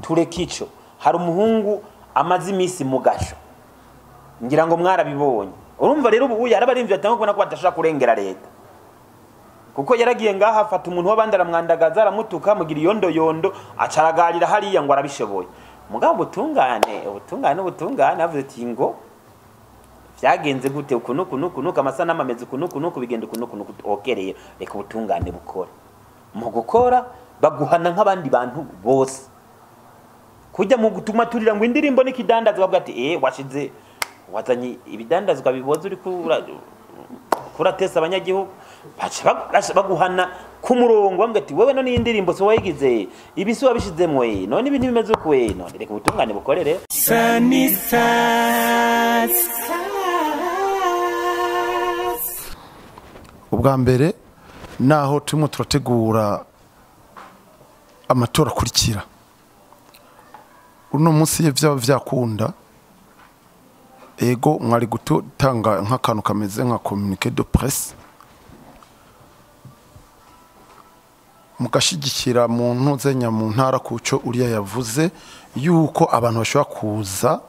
turekico hari umuhungu amazi imisi mu gasho ngira ngo mwarabibonye urumva rero ubu yarabarimvye atanga kubona ko batashaka kurengera leta kuko yaragiye ngaha afata umuntu w'abandi aramwandagaza aramutuka mugira yondo acaragarira hariya ngo arabishoboye mugabo ubutungane avuze ati ngo vyagenze gute ukunuka amasa n'amamezi ukunuka bigenda ukunuka okereye reka ubutungane bukora mu gukora baguhana nk'abandi bantu bose kujya mu gutuma turira ngo indirimbo n'ikidandazwa bavuga ati washize wazanye ibidandazwa biboze uri kuratesa abanyagihugu baguhana ku murongo bamwe ati wewe none indirimbo so wayigize ibisi wabishizemwe none ibintu bimeze uko none reka ubutungane bukorere ubwa mbere naho turimo turategura amatora akurikira uno munsi y'ivyo vyakunda ego mwari gutanga nk'akantu kameze nka communiqué de presse mugashigikira mu ntuzenya mu ntara kuco uriya yavuze yuko abantu bashobora kuza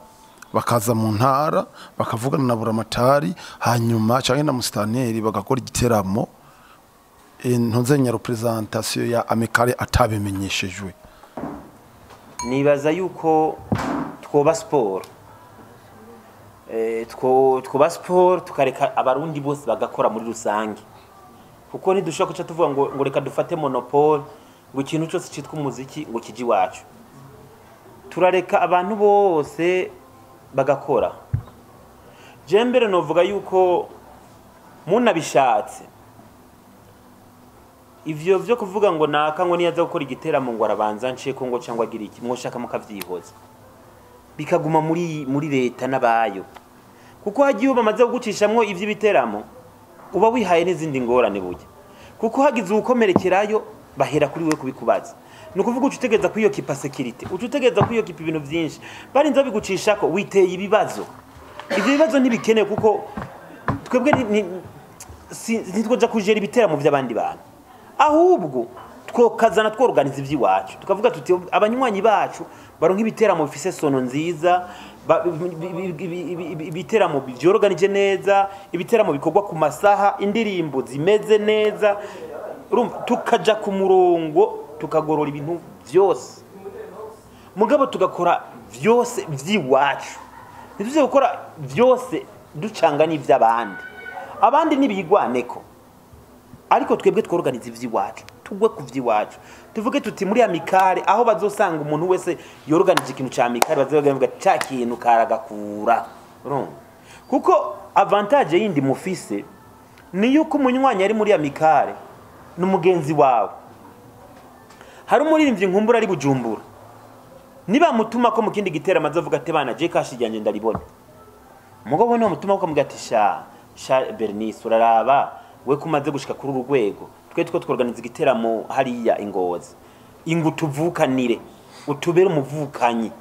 bakaza mu ntara bakavugana na buramatari hanyuma canke na mustaneri bagakora igiteramo ntuzenya representation ya Amical atabimenyeshejwe. Nibaza yuko twoba sport twoba sport tukareka abarundi bose bagakora muri rusange kuko ntidushaka kuca tuvuga ngo reka dufate monopole ngo ikintu cyose cyitwa umuziki ngo kiji wacu turareka abantu bose bagakora jembere novuga yuko munabishatse ivyo vyo kuvuga ngo naka ngo niyaza gukora igiteramo ngo arabanza nce ko ngo cyangwa agira iki mwoshaka mukavyihoza bikaguma muri leta nabayo kuko hagiye bamaze gucishamwo ivyo biteramo uba wihaye n'izindi ngorane burya kuko hagize ukomerekerayo bahera kuri we kubikubaza nukuvuga ucutegeza kwiyo kipa security ucutegeza kwiyo kipa ibintu byinshi bari nzo bigucishako witeye ibibazo ivyo bibazo ntibikene kuko twebwe ntitwoja kujera ibiteramo by'abandi bantu ahubwo twokazana tworganiza ivy'iwacu tukavuga tuti abanywanyi bacu baronka ibiteramo bifise sono nziza ibiteramo byorganije neza ibiteramo bikorwa ku masaha indirimbo zimeze neza urumva tukaja ku murongo tukagorora ibintu byose mugabo tugakora byose vyiwacu ntituze gukora byose ducanga n'ivy'abandi abandi nibigwaneko ariko twebwe tworganiza ivy'iwacu tugwe ku vyiwacu tuvuge tuti muri Amical aho bazosanga umuntu wese yorganije ikintu ca Amical bazovuga ca kintu karagakura kuko avantage yindi mufise ni yuko umunywanyi ari muri Amical n'umugenzi wawe hari umuririmbyi nkumbura ari Bujumbura niba mutuma ko mu kindi gitera mazovuga ati bana je kashijyanye ndaribona mugabo no mutuma ko mugati sha Bernice uraraba we kumaze gushika kuri urugwego twe tworganiza igiteramo hariya Ingozi ingutuvukanire utubere umuvukanyi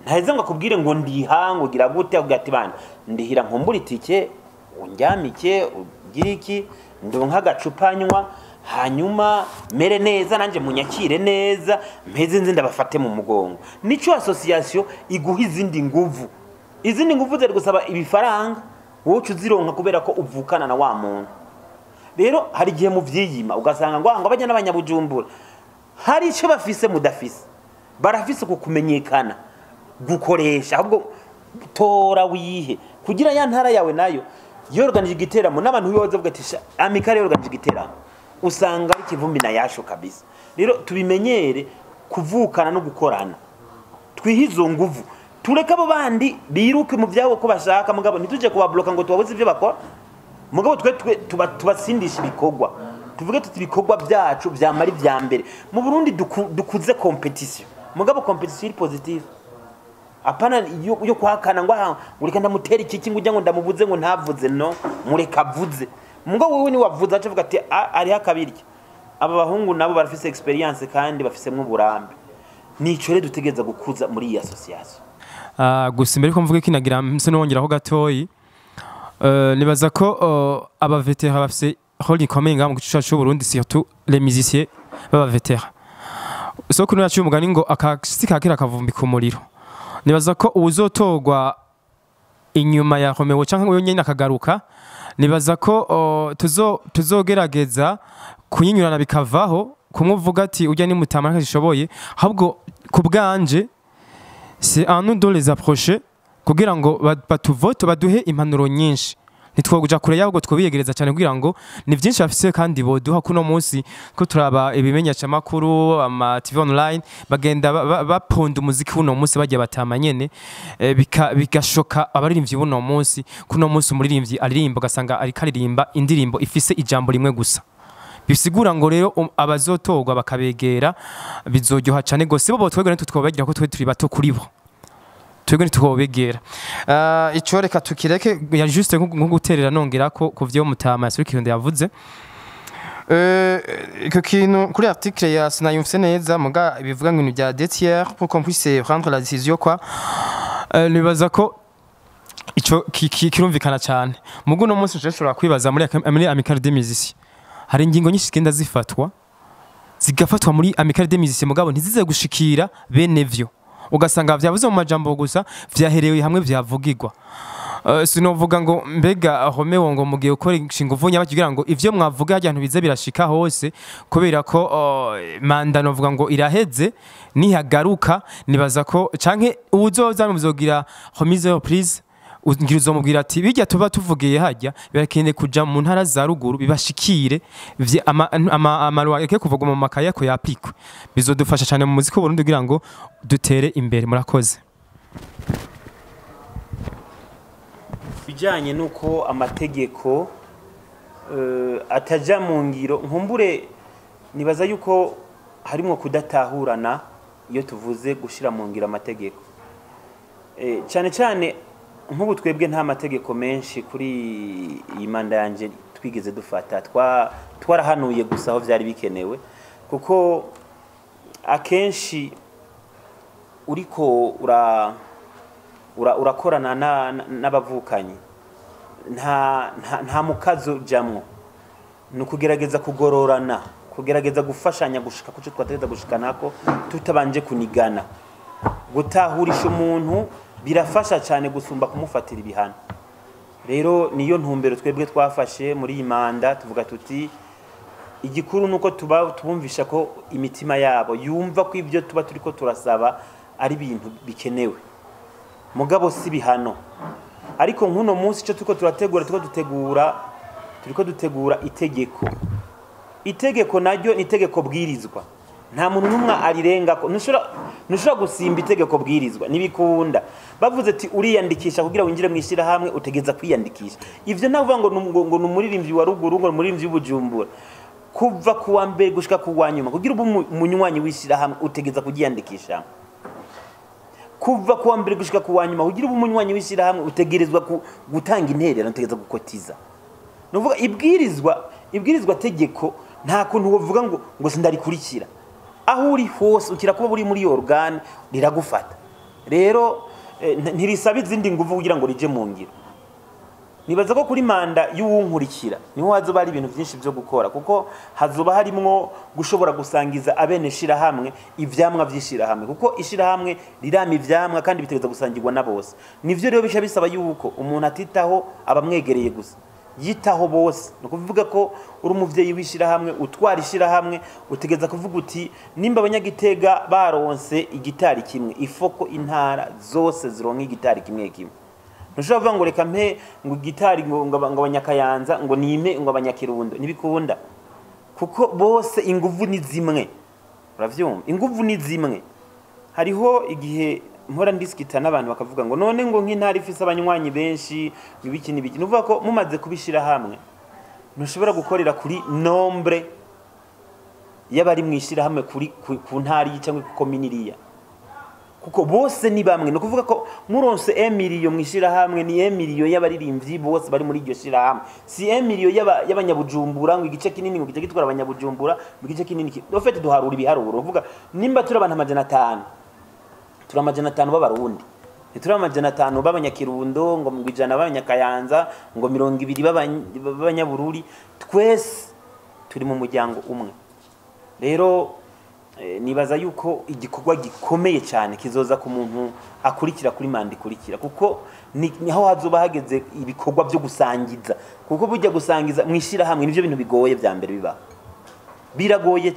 ntaheze ngo akubwire ngo ndihango gira gute ugati bana ndihira nkumbura itike unjyamike ugiriki ndonka agacupanywa hanyuma mere neza nanje munyakire neza mpeze nzi ndabafate mu mugongo nico association iguha izindi nguvu zari gusaba ibifaranga wowe uzironka kubera ko uvukana na wa muntu rero hari gihe mu vyiyima ugasanga ngo abanya n'abanyabujumbura hari ico bafise mudafise barafise kukumenyekana gukoresha ahubwo tora wihe kugira ya ntara yawe nayo yorganije igiteramo n'abantu bibaza vuga ati Amical yorganije igiteramo usanga ari kivumbi na yasho kabisa rero tubimenyere kuvukana no gukorana twihizo nguvu tureka abo bandi biruke mu byabo ko bashaka mugabo ntituje kubabloka ngo tubabuze ibyo bakora mugabo twe tubasindisha ibikorwa tuvuge tuti ibikorwa byacu byamari bya mbere mu Burundi dukuze competition mugabo competition positive apana yo kwakana ngo ureka ndamutera iki ngo ujya ngo ndamubuze ngo ntavuze no mureka vuze mugabo wewe ni wavuze avuga ati ari hakabirya aba bahungu nabo barafise experience kandi bafisemwe uburambe nico rero dutegeza gukuza muri iyi association gusa imbere ko mvuge kinagira mse nongeraho gatoyi nibaza ko aba veterans bafise role ikomeye ngaho mu gice cy'u Burundi surtout les musiciens baba veterans soko yaciye umugani ngo akasi kakira kavumbika umuriro. Nibaza ko uzotogwa inyuma ya Romeo canke uyo nyene akagaruka, nibaza ko tuzogerageza kunyinyurana bikavaho, kumvuga ati ujya ni mutama ntakishoboye, ahubwo ku bwanje c'est à nous de les approcher kugira ngo batuvote baduhe impanuro nyinshi. Nitwoguja kure yabo twobiyegereza cyane kugira ngo ni byinshi bafise kandi boduha kuno munsi ko turaba ibimenyesha makuru ama TV online bagenda baponda umuziki kuno munsi bajya batama nyene bigashoka abaririmbyi buno munsi kuno munsi umuririmbyi aririmba gasanga ari karirimba indirimbo ifise ijambo rimwe gusa. Bisigura ngo rero abazotogwa bakabegera bizoryoha cyane gose bo twegera ntitwobagira ko twe turi bato kuri bo. Twebwe ntitwobegera ico reka tukireke ya juste nko guterera nongera ko kuvyo mutama yasurikirundo yavuze que kintu kuri article ya sinayumvise neza muga bivuga ngo ibintu bya détière pour qu'on puisse prendre la décision quoi nibaza ko ico kirumvikana cyane mugo no munsi ushobora kwibaza muri Amical des Musiciens hari ingingo nyinshi zigenda zigafatwa muri Amical des Musiciens mugabo ntizize gushikira bene vyo ugasanga vyavuze mu majambo gusa vyaherewe hamwe vyavugirwa. Sinovuga ngo mbega Romeo ngo mugiye ukora inshinguvu nyabakigira ngo ivyo mwavuga ajyantu bize birashika hose kubera ko manda novuga ngo iraheze nihagaruka nibaza ko canke uzoza muzogira remise reprise ngirizo mubwira ati bijya tuba tuvugiye hajya birakende kuja mu ntara za ruguru bibashikire amarwa yake kuvuga mu makaya ko yapikwe bizodufasha cyane mu muziki w'Uburundi kugira ngo dutere imbere. Murakoze. Bijanye nuko amategeko ataja mu ngiro nkumbure nibaza yuko harimo kudatahurana iyo tuvuze gushira mu ngiro amategeko cyane cyane nk'ubu twebwe nta mategeko menshi kuri iyi manda yanje twigeze dufata twarahanuye gusa aho byari bikenewe kuko akenshi uriko urakorana n'abavukanyi nta mukazo jamwo ni ukugerageza kugororana kugerageza gufashanya gushika kuco twategeza gushikanako tutabanje kunigana gutahurisha umuntu birafasha cyane gusumba kumufatira ibihano. Rero niyo ntumbero twebwe twafashe muri iyi manda tuvuga tuti igikuru nuko tubumvisha ko imitima yabo yumva ko ibyo tuba turiko turasaba ari ibintu bikenewe mugabo si bihano. Ariko nkuno munsi cyo turiko dutegura itegeko naryo ni itegeko bwirizwa nta muntu numwe arirenga ko nushobora gusimba itegeko bwirizwa nibikunda bavuze ati uriyandikisha kugira winjire mwishira hamwe utegeza kwiyandikisha ivyo navuga ngo numuririmbyi wa ruguru ngo umuririmbyi w'Ubujumbura kuva kuwa mbere gushika kuwanyuma kugira umunywanyi wishira hamwe utegeza kugiyandikisha kuva kuwa mbere gushika kuwanyuma kugira umunywanyi wishira hamwe utegerezwa gutanga interera utegeza gukotiza nuvuga ibwirizwa tegeko nta kuntu wovuga ngo sindarikurikira aho uri hose ukira kuba buri muri organe riragufata. Rero ntirisaba izindi nguvu kugira ngo rije mu ngiro. Nibaza ko kuri manda y'uwunkurikira niho hazoba ari ibintu byinshi byo gukora kuko hazoba harimwo gushobora gusangiza abene shira hamwe ivyamwa vyishira hamwe kuko ishira hamwe rirama ivyamwa kandi bitegeza gusangirwa na bose. Nivyo rero bisha bisaba yuko umuntu atitaho abamwegereye gusa yitaho bose no kuvuga ko uri umuvyeyi wishira hamwe utwara ishira hamwe utegeza kuvuga uti nimba abanyagitega baronse igitari kimwe ifoko intara zose zironka igitari kimwe ntushobora kuvuga ngo reka mpe ngo igitari ngo abanyakayanza ngo nime ngo abanyakirundo nibikunda kuko bose inguvu ni zimwe uravyumva inguvu ni zimwe. Hariho igihe mpora ndiskita n'abantu bakavuga ngo none ngo nk'intara ifise abanywanyi benshi bibiki nibiki nuvuga ko mumaze kubishira hamwe ntushobora gukorera kuri nombre y'abari mwishira hamwe kuri ku ntari cyangwa ku kominiriya kuko bose ni bamwe no kuvuga ko muronse 1 million mwishira hamwe ni 1 million y'abaririmbyi bose bari muri iryo shira hamwe si 1 million y'abanyabujumbura ngo igice kinini ngo gice gitwara abanyabujumbura mu gice kinini dofete duharura ibiharuro uvuga nimba turi abantu 500 turi 500 b'abarundi turi 500 b'abanyakirundo ngo mu ijana b'abanyakayanza ngo 200 b'abanyabururi twese turi mu muryango umwe. Rero nibaza yuko igikorwa gikomeye cyane kizoza ku muntu akurikira kuri manda ikurikira kuko niho hazoba hageze ibikorwa byo gusangiza kuko burya gusangiza mwishira hamwe nivyo bintu bigoye vya mbere biba biragoye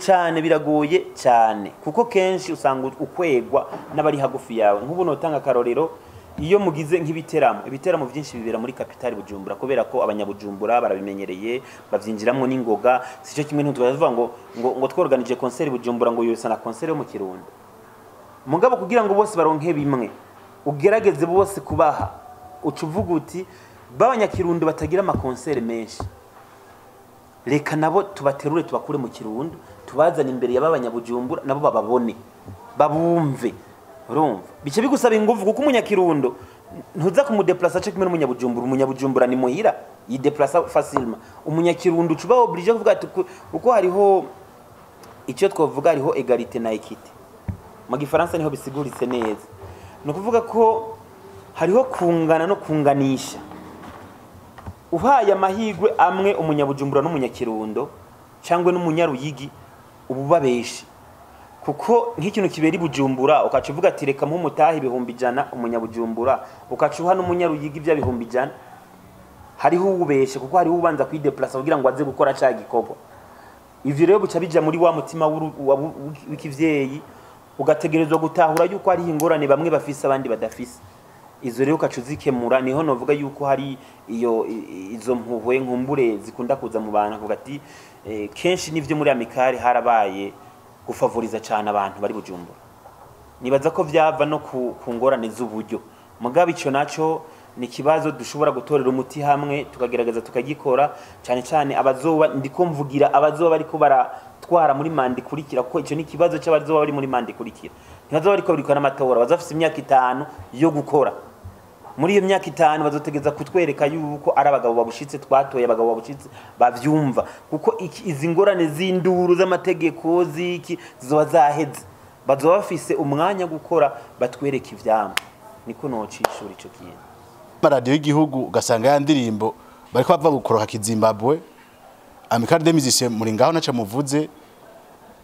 cyane kuko kenshi usanga ukwegwa n'abari hagufi yawe nk'ubu notanga karorero iyo mugize ibiteramo vyinshi bibera muri kapitali Bujumbura kubera ko abanyabujumbura barabimenyereye bavyinjiramwo n'ingoga sico kimwe ntutwavuga ngo tworganije concert Bujumbura ngo yose na concert yo mu Kirundo mugabo kugira ngo bose baronke bimwe ugerageze bose kubaha ucuvuga uti b'abanyakirundo batagira ama concert menshi reka nabo tubaterure tubakure mu Kirundo tubazana imbere y'abanyabujumbura nabo bababone babumve urumva bice bigusaba ingufu kuko umunyakirundo ntuza kumudeplacer cyo kimwe n'umunyabujumbura ni muhira yideplacer facilement umunyakirundo ucuba oblige kuvuga ati uko hariho icyo twovuga hariho égalité na équité mu gifaransa niho bisiguritse neza no kuvuga ko hariho kungana no kunganisha uhaye amahigwe amwe umunyabujumbura n'umunyakirundo cyangwa n'umunyaruyigi ubu babeshi kuko nk'ikintu kibera Bujumbura ukacuvuga ati reka mu mutahi ibihumbi 100 umunyabujumbura ukacuha n'umunyaruyigi bya bihumbi 100 hariho ubeshe kuko hariho ubanza kwideplacer kugira ngo aze gukora cya gikorwa ivyo rero buca bija muri wa mutima w'ikivyeyi ugategerezwa gutahura yuko ari ingorane bamwe bafise abandi badafise izo rero ukacuzikemura niho novuga yuko hari izo mpuhwe nkumbure zikunda kuza mu bantu kuvuga ati kenshi nivyo muri Amical harabaye gufavoriza cyane abantu bari Bujumbura nibaza ko vyava no ku ngorane z'uburyo mugabe ico naco ni kibazo dushobora gutorera umuti hamwe tukagerageza tukagikora cyane abazoba ndiko mvugira abazoba bariko baratwara muri manda ikurikira kuko ico ni kibazo cy'abazoba bari muri manda ikurikira ntibazoba bariko birikana amatora bazafise imyaka 5 yo gukora muri iyo myaka 5 bazotegeza kutwereka yuko ari abagabo babushitse twatoye abagabo babushitse bavyumva kuko izi ngorane z'induru z'amategeko ziki zizoba zaheze bazoba bafise umwanya gukora batwereka ivyamo niko nocishura ico kintu radio y'igihugu ugasanga ya ndirimbo bariko bava gukoroka kizimbabwe Amical des Musiciens muri ngaho naca muvuze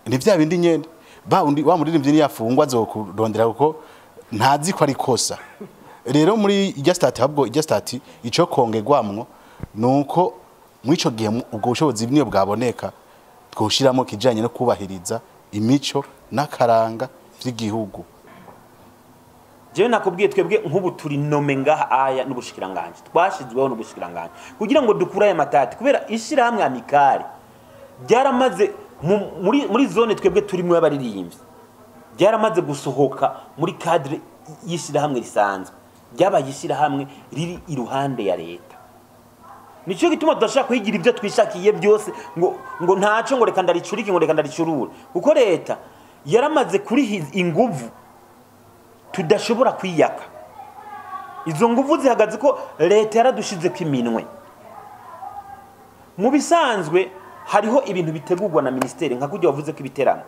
ni vya bindi nyene wa muririmbyi ni yafungwa zokurondera kuko ntazi ko ari kosa rero muri ijya stati ico kongegwamwo nuko mwico gihe ubwo bushobozi bimwe bwaboneka twoshiramo kijanye no kubahiriza imico n'akaranga by'igihugu jewe nakubwiye twebwe nk'ubu turi nome ngaha aya n'ubushikiranganje twashizweho n'ubushikiranganje kugira ngo dukura aya matati kubera ishira hamwe Amical byaramaze muri zone twebwe turimo y'abaririmbyi byaramaze gusohoka muri cadre yishira hamwe risanzwe byabagishira hamwe riri iruhande ya leta nico gituma tudashaka kwigira ibyo twishakiye byose ngo ntaco ngo reka ndaricurike ngo reka ndaricurure kuko leta yaramaze kuri inguvu tudashobora kwiyaka izo nguvu zihagaze ko leta yaradushize kwiminwe mu bisanzwe hariho ibintu bitegurwa na ministeri nka kujya wavuze ko ibiteramo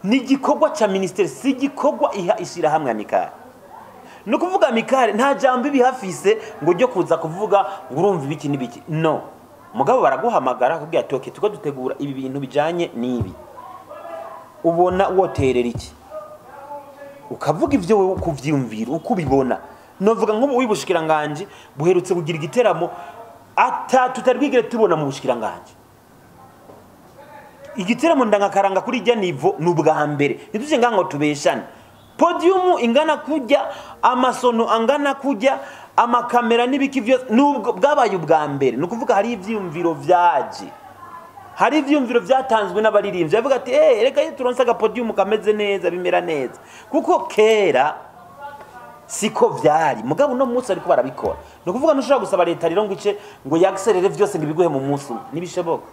ni gikorwa cha ministeri si gikorwa ishira hamwe Amical no kuvuga Amical nta jambo ibihafise ngo ryo kuza kuvuga urumva ibiki nibiki no mugabo baraguhamagara kugira ati tuko dutegura ibi bintu bijanye nibi ubona woterera iki ukavuga ivyo wewe kuvyumvira uko ubibona novuga nko wibushikiranganje buherutse kugira igiteramo tutarwigere tubona mu bushikiranganje igiteramo ndangakaranga kuri ijya nivo n'ubwa mbere nituje ngango tubeshane podium ingana kujya amasono angana kujya amakamera nibiki vyose nubwo bwabaye ubwa mbere no kuvuga hari ivyumviro vyaje hari ivyumviro vyatanzwe n'abaririmbyi bavuga ati reka turonse aga podium kameze neza bimera neza kuko kera siko vyari mugabo no munsi ariko barabikora no kuvuga nushobora gusaba leta rero ngo yakserere vyose ngibiguhe mu munsi nibishoboka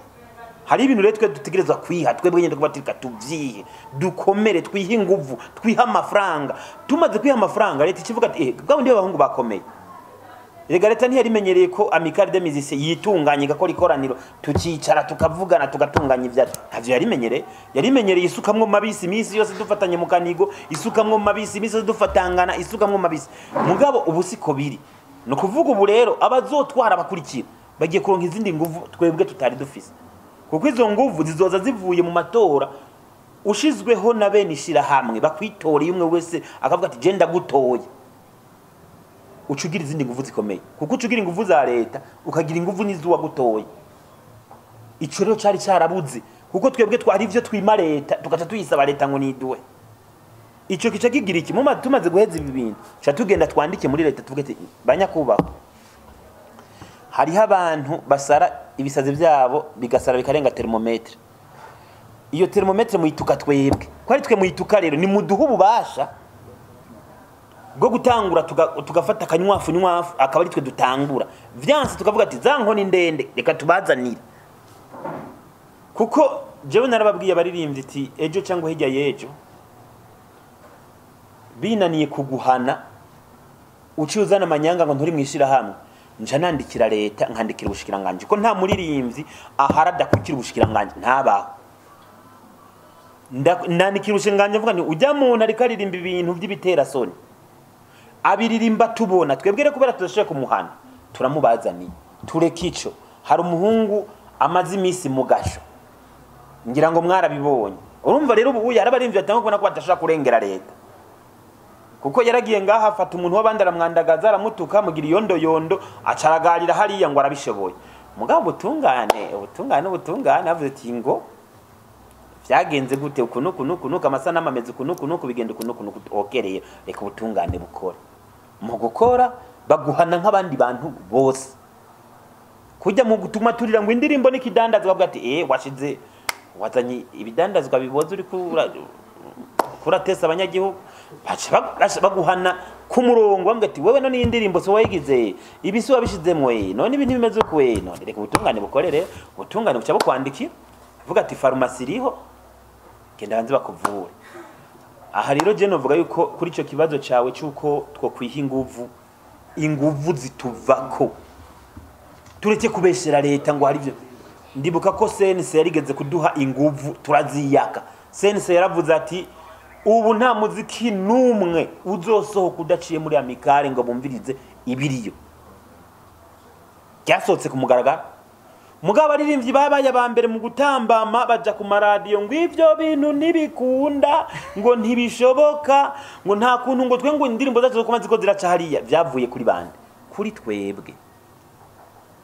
hari ibintu rero twe dutegerezwa kwiha twebwe nyende kubatirika tuvyihe dukomere twihe inguvu twiha amafaranga tumaze kwiha amafaranga leta ikivuga ati bwabo ndiyo bahungu bakomeye rega leta ntiyarimenyereye ko Amical des Musiciens yitunganye gakora ikoraniro tukicara tukavugana tugatunganya ivya ntavyo yarimenyereye isukamwe mabisi imisi yose dufatanye mu kanigo isukamwe mabisi imisi yose dufatangana isukamwe mabisi mugabo ubusiko biri no kuvuga ubu rero abazotwara abakurikira bagiye kuronka izindi nguvu twebwe tutari dufise kuko izo nguvu zizoza zivuye mu matora ushizweho na bene ishirahamwe bakwitoreye umwe wese akavuga ati je ndagutoye ucugira izindi nguvu zikomeye kuko ucugira inguvu za leta ukagira inguvu n'izuwa gutoye ico rero cari carabuze kuko twebwe twari ivyo twima leta tugaca tuyisaba leta ngo niduwe ico kica kigira iki muma tumaze guheza ibi bintu cha tugenda twandike muri leta tuvuge ati banyakubaho hariho abantu basara ibisazi byabo bigasara bikarenga termometre iyo termometre muyituka twebwe kwari twe muyituka rero ni muduha ububasha bwo gutangura tugafata akanywafu akaba ari twe dutangura vyanse tukavuga ati za nkoni ndende reka tubazanire kuko jewe narababwiye abaririmbyi ati ejo cyangwa hirya yejo binaniye kuguhana ucuzana amanyanga ngo nturi mwishira hamwe nja nandikira leta nkandikira ubushikiranganje ko nta muririmbyi aharada kukira ubushikiranganje ntabaho nandikira ubushikiranganje mvuga ni ujya muntu ari karirimba ibintu by'ibitera soni abiririmba tubona twebwere kubera tudashaka kumuhana turamubazaniye tureke ico hari umuhungu amazi imisi mu gasho ngira ngo mwarabibonye urumva rero ubu yarabarimvye atanga kubona ko batashaka kurengera leta kuko yaragiye ngaha afata umuntu w'abandi aramwandagaza aramutuka mugira yondo acaragarira hariya ngo arabishoboye mugabo ubutungane avuze ati ngo vyagenze gute ukunuku amasana amameze ukunuku bigenda ukunuku okereye reka ubutungane bukora mu gukora baguhana nk'abandi bantu bose kujya mu gutuma turira ngo indirimbo n'ikidandazwa bavuga ati washize wazanye ibidandazwa biboze uri kuratesa abanyagihugu baguhana ku murongo bambwe ati wewe none indirimbo so wayigize ibisi wabishizemwe none ibintu bimeze uko none reka ubutungane bukorere ubutungane bucabo kwandikira vuga ati farumasi iriho genda hanze bakuvure aha rero je novuga yuko kuri ico kibazo cawe cyuko two kwiha inguvu zituvako tureke kubeshera leta ngo hari byo ndibuka ko sense yarigeze kuduha inguvu turaziyaka sense yaravuze ati ubu nta muziki numwe uzosohoka udaciye muri Amical ngo bumvirize ibiriyo cyasotse kumugaragara mugabo aririmbyi babaye abambere mu gutambama baja ku maradiyo ngo ivyo bintu nibikunda ngo ntibishoboka ngo nta kuntu ngo twe ngo indirimbo zacu zo ziko ziraca hariya vyavuye kuri bande kuri twebwe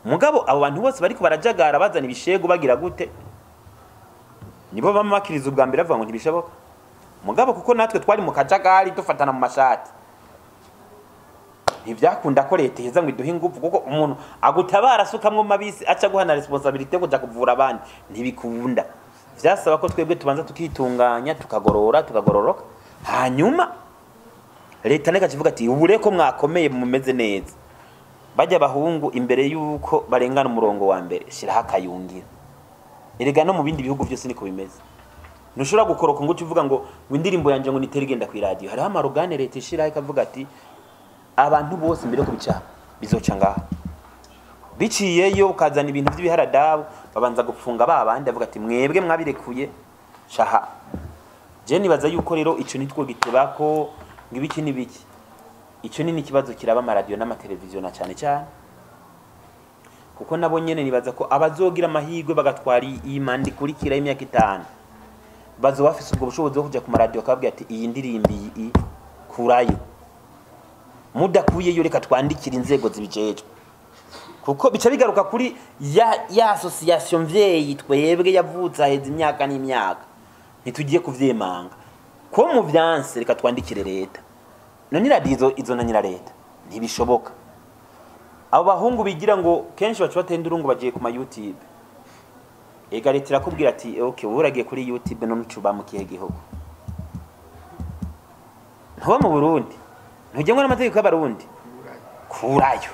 mugabo abo bantu bose bariko barajagara bazana ibishego bagira gute nibo bamakiriza ubwa mbere avuga ngo ntibishoboka mugabo kuko natwe twari mu kajagari dufatana mu mashati ntivyakunda ko leta iheza ngo iduhe ingufu kuko umuntu agutabara sukamwe mabisi aca guhana responsibility yo kuja kuvura abandi ntibikunda vyasaba ko twebwe tubanza tukitunganya tukagororoka hanyuma leta neka kivuga ati ubureko mwakomeye mumeze neza bajya bahungu imbere yuko barengana umurongo wa mbere shira hakayungira erega no mu bindi bihugu byose niko bimeze ntushobora gukoroka ngo uvuga ngo indirimbo yanje ngo nitere igenda ku radio hariho amarugane leta ishira ikavuga ati abantu bose mbere ko bica bizoca ngaha biciyeyo ukazana ibintu by'ibiharadabu babanza gupfunga babandi avuga ati mwebwe mwabirekuye shaha je nibaza yuko rero ico nitwo gitebako ngibiki nibiki ico ni ikibazo kiraba amaradio n'amateleviziyo na cyane kuko nabo nyene nibaza ko abazogira amahirwe bagatwara imandi kurikira y'imyaka 5 bazo bafise ubwo bushobozi bwo kujya ku maradio akabwira ati iyi ndirimbi kurayo mudakuyeyo reka twandikira inzego zibijejwe kuko bica bigaruka kuri ya association mvyeyi twebwe yavutse aheza imyaka n'imyaka ntitugiye kuvyemanga ko mu vyanse reka twandikire leta none radio izo na nyira leta ntibishoboka abo bahungu bigira ngo kenshi bacu batendurungu bagiye ku ma YouTube ega leta irakubwira ati okay uragiye kuri YouTube no mucuba mu kihe gihugu ntuba mu Burundi ntujye ngo n'amategeko y'abarundi kurayo